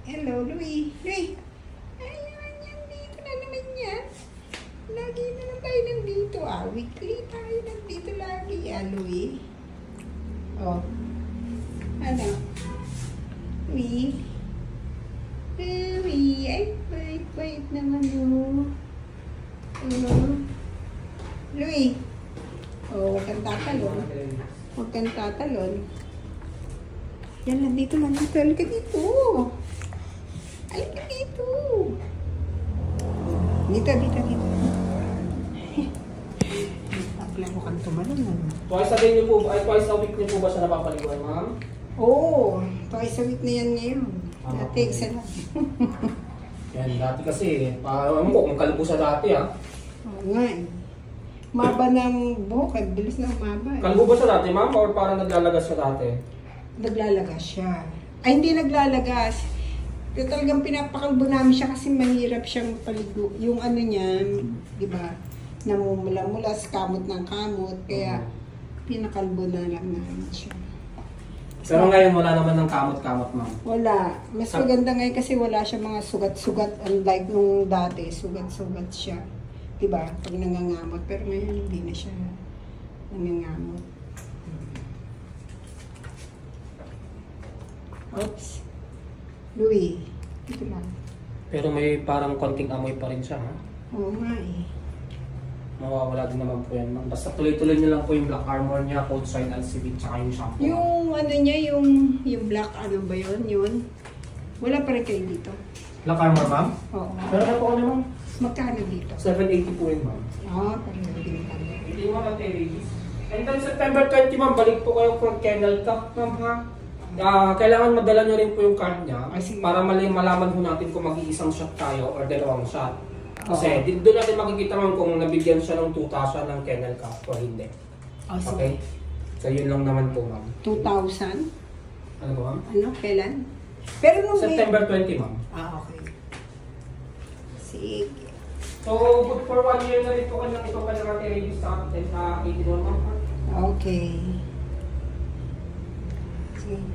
Hello, Louie. Louie. Ayun, yan. Dito na naman yan. Lagi na lang tayo nandito. Weekly tayo nandito lagi. Louie. Oh. Ano? Louie. Louie. Ay, wait naman mo. Louie. Oh, huwag kang tatalon. Huwag kang tatalon. Yan, nandito. Halika dito. Halika dito. Dito. Naglaro kang tumalon. Twice a week niyo po ba siya napapaliguan, ma'am? Oo. Twice a week na yan ngayon. Dati, isa lang. Yan, dati kasi, parang mo, kung kalbo sa dati, ha? Oo nga eh. Maba ng buhok, bilis na umaba. Kalbo ba sa dati, ma'am? Or parang naglalagas sa dati? Naglalagas siya. Ay, hindi naglalagas. Pero talagang pinapakalbo namin siya kasi mahirap siyang paligo. Yung ano niya, di ba, namumula-mula sa kamot ng kamot. Kaya, pinakalbo na lang namin siya. Pero ngayon, wala naman ng kamot-kamot, ma'am. Wala. Mas maganda ngayon kasi wala siya mga sugat-sugat. Unlike nung dati, sugat-sugat siya. Diba? Pag nangangamot. Pero ngayon, hindi na siya nangangamot. Oops. Louie, ito lang. Pero may parang konting amoy pa rin siya, ha? Oo nga eh. Mawawala din naman po yan, ma'am. Basta tuloy-tuloy niyo lang po yung Black Armor niya, Cold Shine LCV, tsaka yung shampoo. Yung ano niya, yung black ano ba yun? Yun. Wala pa rin kayo dito. Black Armor, ma'am? Oo. Pero ano po ano, ma'am? Magkano dito? 780 po yun, ma'am. Pareho din kami. Hindi mo ladies. And then September 20, ma'am, balik po kayo from Kennel Cup, ma'am, ha? Kailangan madala nyo rin po yung card niya para malaman po natin kung mag-iisang shot tayo or dalawang shot. Kasi doon natin makikita naman kung nabigyan siya ng 2,000 ng Kennel Cup o hindi. Okay? So yun lang naman po, ma'am. 2,000? Ano po, ma'am? Ano? Kailan? Pero nung September 20, ma'am. okay. Sige. So, good for 1 year na rin po kanyang ito kanyang release sa 81, ma'am. Okay. Sige.